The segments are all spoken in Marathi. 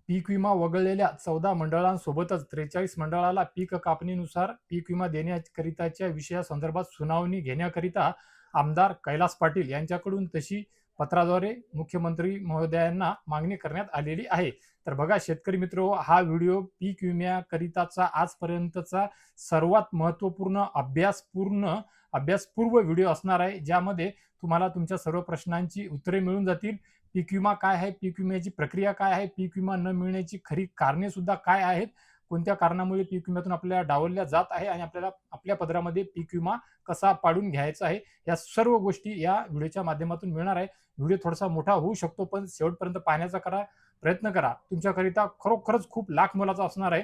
पीक विमा वगळलेल्या 14 मंडळांसोबतच 43 मंडळाला पीक कापणीनुसार पीक विमा देण्याकरिताच्या विषयासंदर्भात सुनावणी घेण्याकरिता आमदार कैलास पाटील यांच्याकडून तशी पत्राद्वारे मुख्यमंत्री महोदयांना मागणी करण्यात आलेली आहे. तर बघा शेतकरी मित्र, हा व्हिडिओ पीक विम्याकरिताचा आजपर्यंतचा सर्वात महत्त्वपूर्ण अभ्यासपूर्व व्हिडिओ असणार आहे, ज्यामध्ये तुम्हाला तुमच्या सर्व प्रश्नांची उत्तरे मिळून जातील. पीक विमा काय आहे, पीक विम्याची प्रक्रिया काय आहे, पीक विमा न मिळण्याची खरी कारणे सुद्धा काय आहेत, कोणत्या कारणामुळे पीक विम्यातून आपल्याला डावलल्या जात आहे आणि आपल्याला आपल्या पदरामध्ये पीक विमा कसा पाडून घ्यायचा आहे, या सर्व गोष्टी या व्हिडिओच्या माध्यमातून मिळणार आहे. व्हिडिओ थोडासा मोठा होऊ शकतो, पण शेवटपर्यंत पाहण्याचा प्रयत्न करा. तुमच्याकरिता खरोखरच खूप लाख मोलाचा असणार आहे.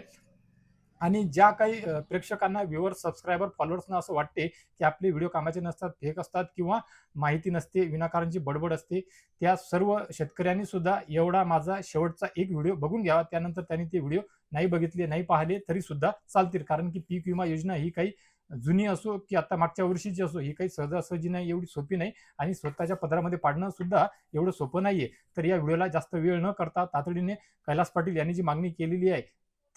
आणि ज्या काही प्रेक्षकांना, व्ह्यूअर्स, सबस्क्रायबर, फॉलोअर्सना असं वाटते की आपले व्हिडिओ कामाचे नसतात, फेक असतात किंवा माहिती नसते, विनाकारणची बडबड असते, त्या सर्व शेतकऱ्यांनी सुद्धा एवढा माझा शेवटचा एक व्हिडिओ बघून घ्यावा. त्यानंतर त्यांनी ते व्हिडिओ नाही बघितले, नाही पाहिले तरी सुद्धा चालतील. कारण की पीक विमा योजना ही काही जुनी असो की आता मागच्या वर्षीची असो, ही काही सहजासहजी नाही, एवढी सोपी नाही आणि स्वतःच्या पदरामध्ये पाडणं सुद्धा एवढं सोपं नाहीये. तर या व्हिडिओला जास्त वेळ न करता तातडीने कैलास पाटील यांनी जी मागणी केलेली आहे,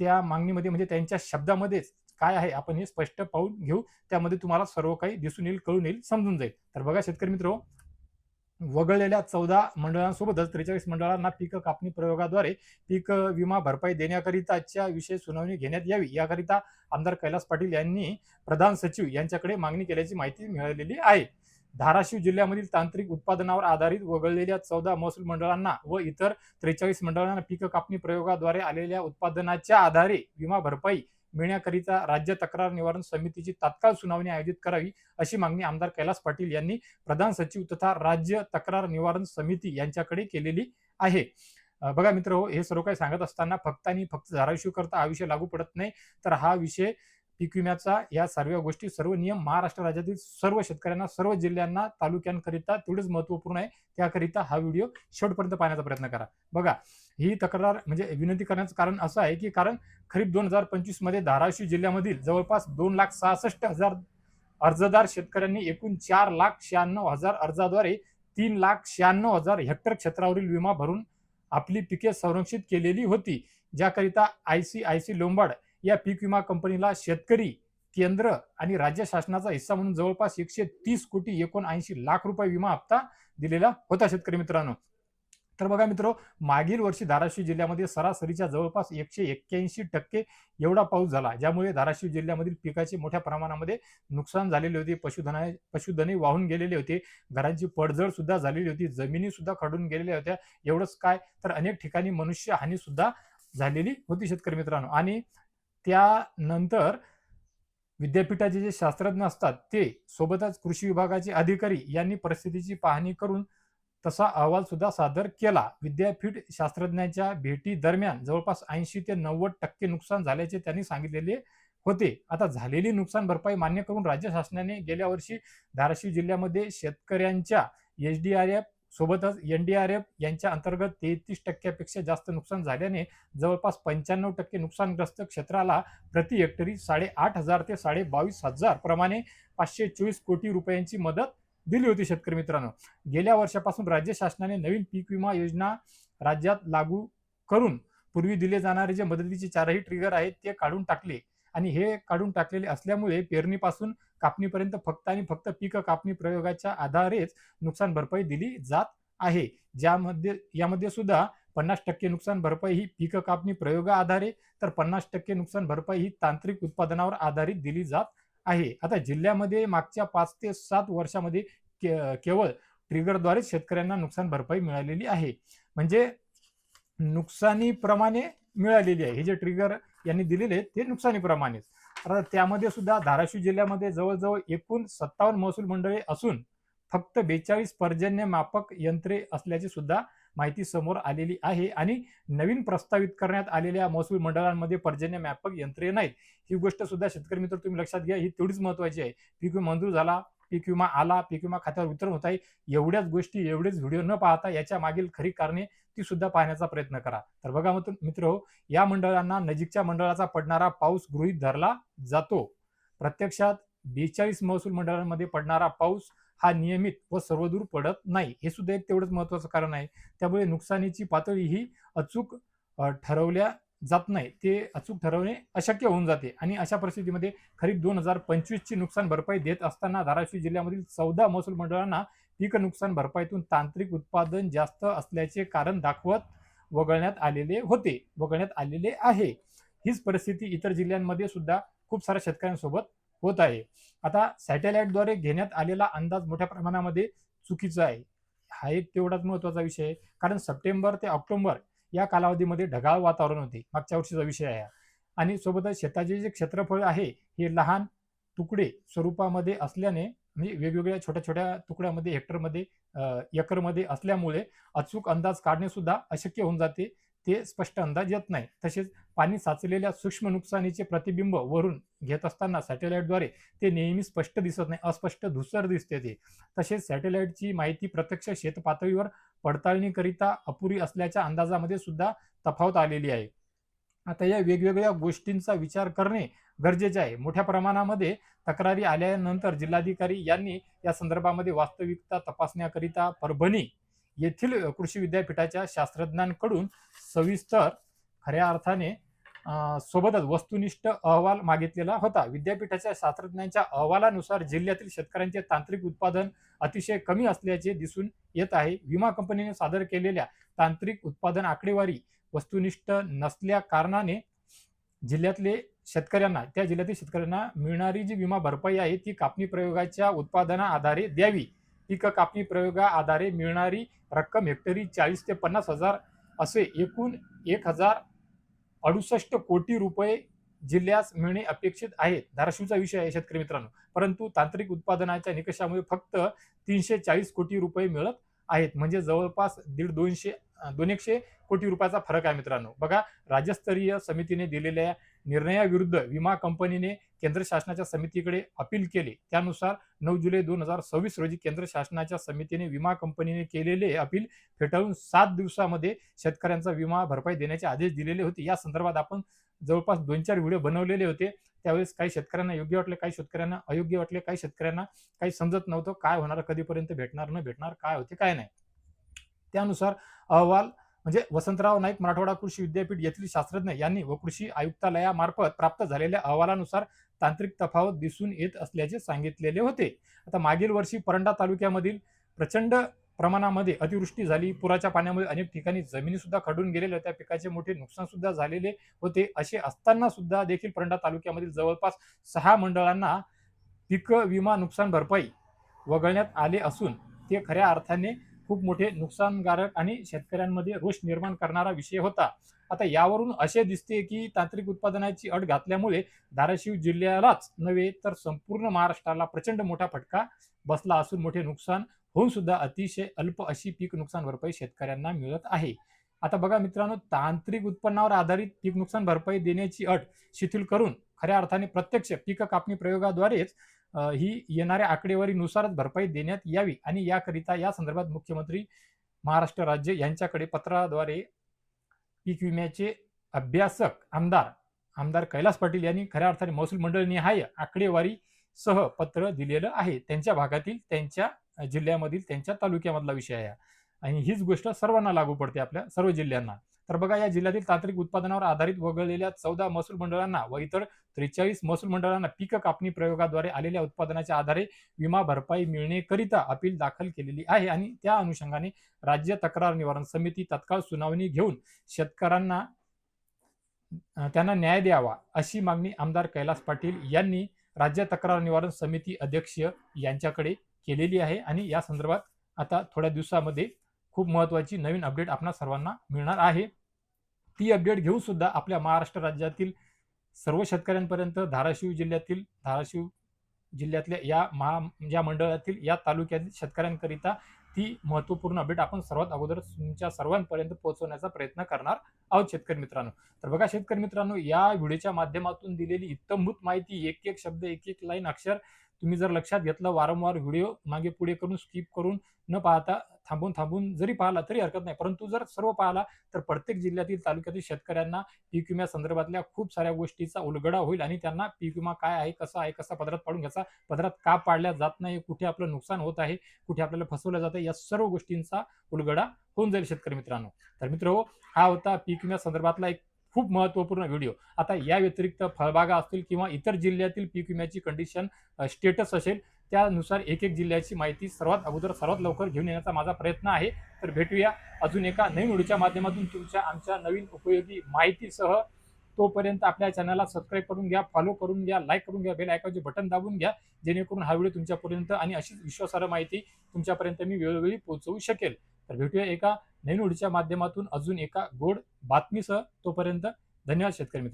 त्या मागणीमध्ये म्हणजे त्यांच्या शब्दामध्येच काय आहे आपण हे स्पष्ट पाहून घेऊ. त्यामध्ये तुम्हाला सर्व काही दिसून येईल, कळून येईल, समजून जाईल. तर बघा शेतकरी मित्र, वगळलेल्या 14 मंडळांसोबतच 43 मंडळांना पीक कापणी प्रयोगाद्वारे पीक विमा भरपाई देण्याकरिताच्या विषय सुनावणी घेण्यात यावी, याकरिता आमदार कैलास पाटील यांनी प्रधान सचिव यांच्याकडे मागणी केल्याची माहिती मिळालेली आहे. धाराशिव जिल्ह्यामधील तांत्रिक उत्पादनावर आधारित वगळलेल्या 14 महसूल मंडळांना व इतर 43 मंडळांना पीक कापणी प्रयोगाद्वारे आलेल्या उत्पादनाच्या आधारे विमा भरपाई मिळण्याकरिता राज्य तक्रार निवारण समितीची तात्काळ सुनावणी आयोजित करावी, अशी मागणी आमदार कैलास पाटील यांनी प्रधान सचिव तथा राज्य तक्रार निवारण समिती यांच्याकडे केलेली आहे. बघा मित्र, हे सर्व काही सांगत असताना फक्त आणि फक्त धाराशिव करता हा विषय लागू पडत नाही, तर हा विषय पीक विम्याचा, या सर्व गोष्टी, सर्व नियम महाराष्ट्र राज्यातील सर्व शेतकऱ्यांना, सर्व जिल्ह्यांना, तालुक्यांकरिता तेवढेच महत्त्वपूर्ण आहे. त्याकरिता हा व्हिडिओ शेवटपर्यंत पाहण्याचा प्रयत्न करा. बघा, ही तक्रार म्हणजे विनंती करण्याचं कारण असं आहे की कारण खरीप 2025 मध्ये धाराशिव जिल्ह्यामधील जवळपास 2,66,000 अर्जदार शेतकऱ्यांनी एकूण 4,96,000 अर्जाद्वारे 3,96,000 हेक्टर क्षेत्रावरील विमा भरून आपली पिके संरक्षित केलेली होती, ज्याकरिता ICICI लोंबार्ड या पीक विमा कंपनीला शेतकरी, केंद्र आणि राज्य शासनाचा हिस्सा म्हणून जवळपास 130,79,00,000 रुपये विमा हप्ता दिलेला होता शेतकरी मित्रांनो. तर बघा मित्र, मागील वर्षी धाराशिव जिल्ह्यामध्ये सरासरीच्या जवळपास 181% एवढा पाऊस झाला, ज्यामुळे धाराशिव जिल्ह्यामधील पिकाचे मोठ्या प्रमाणामध्ये नुकसान झालेले होते. पशुधनही वाहून गेलेले होते, घरांची पडझड सुद्धा झालेली होती, जमिनी सुद्धा खडून गेलेल्या होत्या. एवढंच काय, तर अनेक ठिकाणी मनुष्य हानी सुद्धा झालेली होती शेतकरी मित्रांनो. आणि त्यानंतर विद्यापीठाचे जे शास्त्रज्ञ असतात ते, सोबतच कृषी विभागाचे अधिकारी यांनी परिस्थितीची पाहणी करून तसा अहवाल सुद्धा सादर केला. विद्यापीठ शास्त्रज्ञांच्या भेटी दरम्यान जवळपास 80 ते 90% नुकसान झाल्याचे त्यांनी सांगितलेले होते. आता झालेली नुकसान भरपाई मान्य करून राज्य शासनाने गेल्या वर्षी धाराशिव जिल्ह्यामध्ये शेतकऱ्यांच्या SDRF सोबतच NDRF यांच्या अंतर्गत 33% पेक्षा जास्त नुकसान झाल्याने जवळपास 95% नुकसानग्रस्त क्षेत्राला प्रति हेक्टरी 8,500 ते 22,500 प्रमाणे 524 कोटी रुपयांची मदत दिली होती शेतकरी मित्रांनो. गेल्या वर्षापासून राज्य शासनाने नवीन पीक विमा योजना राज्यात लागू करून पूर्वी दिले जाणारे जे मदतीचे 4ही ट्रिगर आहेत ते काढून टाकले आणि हे काढून टाकलेले असल्यामुळे पेरणीपासून कापणीपर्यंत फक्त आणि फक्त पीक कापणी प्रयोगाच्या आधारेच नुकसान भरपाई दिली जात आहे. यामध्ये सुद्धा 50% नुकसान भरपाई ही पीक कापणी प्रयोगा आधारे, तर 50% नुकसान भरपाई ही तांत्रिक उत्पादनावर आधारित दिली जात आहे. आता जिल्ह्यामध्ये मागच्या 5 ते 7 वर्षामध्ये केवळ ट्रिगरद्वारेच शेतकऱ्यांना नुकसान भरपाई मिळालेली आहे, म्हणजे नुकसानीप्रमाणे मिळालेली आहे. हे जे ट्रिगर यांनी दिलेले ते नुकसानीप्रमाणेच. तर त्यामध्ये सुद्धा धाराशिव जिल्ह्यामध्ये जवळजवळ एकूण 57 महसूल मंडळे असून फक्त 42 पर्जन्य मापक यंत्रे असल्याची सुद्धा माहिती समोर आलेली आहे आणि नवीन प्रस्तावित करण्यात आलेल्या महसूल मंडळांमध्ये पर्जन्य मापक यंत्रे नाहीत. ही गोष्ट सुद्धा शेतकरी मित्र तुम्ही लक्षात घ्या, ही तेवढीच महत्वाची आहे. पीक विमा मंजूर झाला, पीक विमा आला, पीक विमा खात्यावर वितरण होत आहे, एवढ्याच गोष्टी, एवढेच व्हिडिओ न पाहता याच्या मागील खरी कारणे ती सुद्धा पाहण्याचा प्रयत्न करा. तर बघा मित्र, या मंडळांना नजीकच्या मंडळाचा पडणारा पाऊस गृहीत धरला जातो. प्रत्यक्षात 42 महसूल मंडळांमध्ये पडणारा पाऊस हा नियमित व सर्वदूर पडत नाही, हे सुद्धा एक तेवढंच महत्वाचं कारण आहे. त्यामुळे नुकसानीची पातळी ही अचूक ठरवल्या जात नाही, ते अचूक ठरवणे अशक्य होऊन जाते. आणि अशा परिस्थितीमध्ये खरीप 2025 ची नुकसान भरपाई देत असताना धाराशिव जिल्ह्यामधील 14 महसूल मंडळांना पीक नुकसान भरपाईतून तांत्रिक उत्पादन जास्त असल्याचे कारण दाखवत वगळण्यात आलेले आहे. हीच परिस्थिती इतर जिल्ह्यांमध्ये सुद्धा खूप साऱ्या शेतकऱ्यांसोबत होत आहे. आता सॅटेलाइटद्वारे घेण्यात आलेला अंदाज मोठ्या प्रमाणामध्ये चुकीचा आहे. हा एक तेवढाच महत्त्वाचा विषय आहे. कारण सप्टेंबर ते ऑक्टोबर या कालावधीमध्ये ढगाळ वातावरण होते. मागच्या वर्षीचा विषय आहे आणि सोबतच शेताचे जे क्षेत्रफळ आहे हे लहान तुकडे स्वरूपामध्ये असल्याने, म्हणजे वेगवेगळ्या छोट्या-छोट्या तुकड्यामध्ये, हेक्टरमध्ये, एकरमध्ये असल्यामुळे अचूक अंदाज काढणे सुद्धा अशक्य होऊन जाते. ते स्पष्ट अंदाज येत नाही. तसेच पाणी साचलेल्या सूक्ष्म नुकसानीचे प्रतिबिंब वरून घेत असताना सॅटेलाइटद्वारे ते नेहमी स्पष्ट दिसत नाही, अस्पष्ट धूसर दिसते ते. तसेच सॅटेलाइटची माहिती प्रत्यक्ष शेतपातळीवर पडताळणीकरिता अपुरी असल्याच्या अंदाजामध्ये सुद्धा तफावत आलेली आहे. आता या वेगवेगळ्या गोष्टींचा विचार करणे गरजेचे आहे. मोठ्या प्रमाणामध्ये तक्रारी आल्यानंतर जिल्हाधिकारी यांनी या संदर्भामध्ये वास्तविकता तपासण्याकरिता परभणी येथील कृषी विद्यापीठाच्या शास्त्रज्ञांकडून सविस्तर, खऱ्या अर्थाने सोबतच वस्तुनिष्ठ अहवाल मागितलेला होता. विद्यापीठाच्या शास्त्रज्ञांच्या अहवालानुसार जिल्ह्यातील शेतकऱ्यांचे तांत्रिक उत्पादन अतिशय कमी असल्याचे दिसून येत आहे. विमा कंपनीने सादर केलेल्या तांत्रिक उत्पादन आकडेवारी वस्तुनिष्ठ नसल्या कारणाने त्या जिल्ह्यातील शेतकऱ्यांना मिळणारी जी विमा भरपाई आहे ती कापणी प्रयोगाच्या उत्पादना आधारे द्यावी. पीक कापणी प्रयोगा आधारे मिळणारी रक्कम हेक्टरी 40 ते 50 हजार असे एकूण 1068 कोटी रुपये जिल्ह्यास मिळणे अपेक्षित आहे. धाराशिवचा विषय आहे शेतकरी मित्रांनो. परंतु तांत्रिक उत्पादनाच्या निकषामुळे फक्त 340 कोटी रुपये मिळत आहेत. म्हणजे जवळपास 200 कोटी रुपयाचा फरक आहे मित्रांनो. बघा, राज्यस्तरीय समितीने दिलेल्या निर्णयाविरुद्ध विमा कंपनीने केंद्र शासनाच्या समितीकडे अपील केले. त्यानुसार 9 जुलै 2026 रोजी केंद्र शासनाच्या समितीने विमा कंपनीने केलेले अपील फेटाळून 7 दिवसामध्ये शेतकऱ्यांचा विमा भरपाई देण्याचे आदेश दिलेले होते. या संदर्भात आपण जवळपास 2-4 व्हिडिओ बनवलेले होते. त्यावेळेस काही शेतकऱ्यांना योग्य वाटले, काही शेतकऱ्यांना अयोग्य वाटले, काही शेतकऱ्यांना काही समजत नव्हतं काय होणार, कधीपर्यंत भेटणार, न भेटणार, काय होते काय नाही. त्यानुसार अहवाल म्हणजे वसंतराव नाईक मराठवाडा कृषी विद्यापीठ येथील शास्त्रज्ञ यांनी व कृषी आयुक्तालयामार्फत प्राप्त झालेल्या अहवालानुसार तांत्रिक तफावत दिसून येत असल्याचे सांगितलेले होते. आता मागील वर्षी परंडा तालुक्यामधील प्रचंड प्रमाणामध्ये अतिवृष्टी झाली. पुराच्या पाण्यामुळे अनेक ठिकाणी जमिनी सुद्धा खडून गेलेल्या होत्या. पिकाचे मोठे नुकसान सुद्धा झालेले होते. असे असताना सुद्धा देखील परंडा तालुक्यामधील जवळपास 6 मंडळांना पीक विमा नुकसान भरपाई वगळण्यात आले असून ते खऱ्या अर्थाने खूप मोठे नुकसानकारक आणि शेतकऱ्यांमध्ये रोष निर्माण करणारा विषय होता. आता यावरून असे दिसते की तांत्रिक उत्पादनाची अट घातल्यामुळे धाराशिव जिल्ह्यालाच नव्हे तर संपूर्ण महाराष्ट्राला प्रचंड मोठा फटका बसला असून मोठे नुकसान होऊन सुद्धा अतिशय अल्प अशी पीक नुकसान भरपाई शेतकऱ्यांना मिळत आहे. आता बघा मित्रांनो, तांत्रिक उत्पन्नावर आधारित पीक नुकसान भरपाई देण्याची अट शिथिल करून खऱ्या अर्थाने प्रत्यक्ष पीक कापणी प्रयोगाद्वारेच ही येणाऱ्या आकडेवारीनुसारच भरपाई देण्यात यावी आणि याकरिता या संदर्भात मुख्यमंत्री महाराष्ट्र राज्य यांच्याकडे पत्राद्वारे पीक विम्याचे अभ्यासक आमदार कैलास पाटील यांनी खऱ्या अर्थाने महसूल मंडळ निहाय आकडेवारी सह पत्र दिलेलं आहे. त्यांच्या भागातील, त्यांच्या जिल्ह्यामधील, त्यांच्या तालुक्यामधला विषय आहे आणि हीच गोष्ट सर्वांना लागू पडते, आपल्या सर्व जिल्ह्यांना. तर बघा, या जिल्ह्यातील तांत्रिक उत्पादनावर आधारित वगळलेल्या 14 महसूल मंडळांना व इतर 43 महसूल मंडळांना पीक कापणी प्रयोगाद्वारे आलेल्या उत्पादनाच्या आधारे विमा भरपाई मिळण्याकरिता अपील दाखल केलेली आहे आणि त्या अनुषंगाने राज्य तक्रार निवारण समिती तत्काळ सुनावणी घेऊन शेतकऱ्यांना त्यांना न्याय द्यावा अशी मागणी आमदार कैलास पाटील यांनी राज्य तक्रार निवारण समिती अध्यक्ष यांच्याकडे केलेली आहे. आणि या संदर्भात आता थोड्या दिवसामध्ये खूप महत्त्वाची नवीन अपडेट आपणा सर्वांना मिळणार आहे. ती अपडेट घेऊन सुद्धा आपल्या महाराष्ट्र राज्यातील सर्व शेतकऱ्यांपर्यंत धाराशिव जिल्ह्यातल्या या मंडळातील, या तालुक्यातील शेतकऱ्यांकरिता ती महत्त्वपूर्ण अपडेट आपण सर्वात अगोदर तुमच्या सर्वांपर्यंत पोहोचवण्याचा प्रयत्न करणार आहोत शेतकरी मित्रांनो. तर बघा शेतकरी मित्रांनो, या व्हिडिओच्या माध्यमातून दिलेली इत्थंभूत माहिती, एक एक शब्द, एक एक लाईन अक्षर तुम्ही जर लक्षात घेतलं, वारंवार व्हिडिओ मागे पुढे करून स्किप करून न पाहता थांबून जरी पाहिला तरी हरकत नाही, परंतु जर सर्व पाहिला तर प्रत्येक जिल्ह्यातील तालुक्यातील शेतकऱ्यांना पीक विम्या संदर्भातल्या खूप साऱ्या गोष्टीचा उलगडा होईल आणि त्यांना पीक विमा काय आहे, कसा आहे, कसा पदरात पाडून घ्यायचा, पदरात का पाडल्या जात नाही, कुठे आपलं नुकसान होत आहे, कुठे आपल्याला फसवलं जातं, या सर्व गोष्टींचा उलगडा होऊन जाईल शेतकरी मित्रांनो. तर मित्रहो, हा होता पीक विम्या संदर्भातला एक खूप महत्त्वपूर्ण व्हिडिओ. आता या व्यतिरिक्त फळबागा असतील किंवा इतर जिल्ह्यातील पीक विम्याची कंडिशन, स्टेटस असेल, त्यानुसार एक एक जिल्ह्याची माहिती सर्वात अगोदर सर्वात लवकर घेऊन येण्याचा माझा प्रयत्न आहे. तर भेटूया अजून एका नवीन व्हिडिओच्या माध्यमातून तुमच्या आमच्या नवीन उपयोगी माहितीसह. तोपर्यंत आपल्या चॅनलला सबस्क्राईब करून घ्या, फॉलो करून घ्या, लाईक करून घ्या, बेल आयकॉनचे बटन दाबून घ्या, जेणेकरून हा व्हिडिओ तुमच्यापर्यंत आणि अशीच विश्वासार्ह माहिती तुमच्यापर्यंत मी वेळोवेळी पोहोचवू शकेल. तर भेटूया एका नवीन व्हिडिओच्या माध्यमातून अजून एका गोड बातमीसह. तोपर्यंत धन्यवाद शेतकरी मित्र.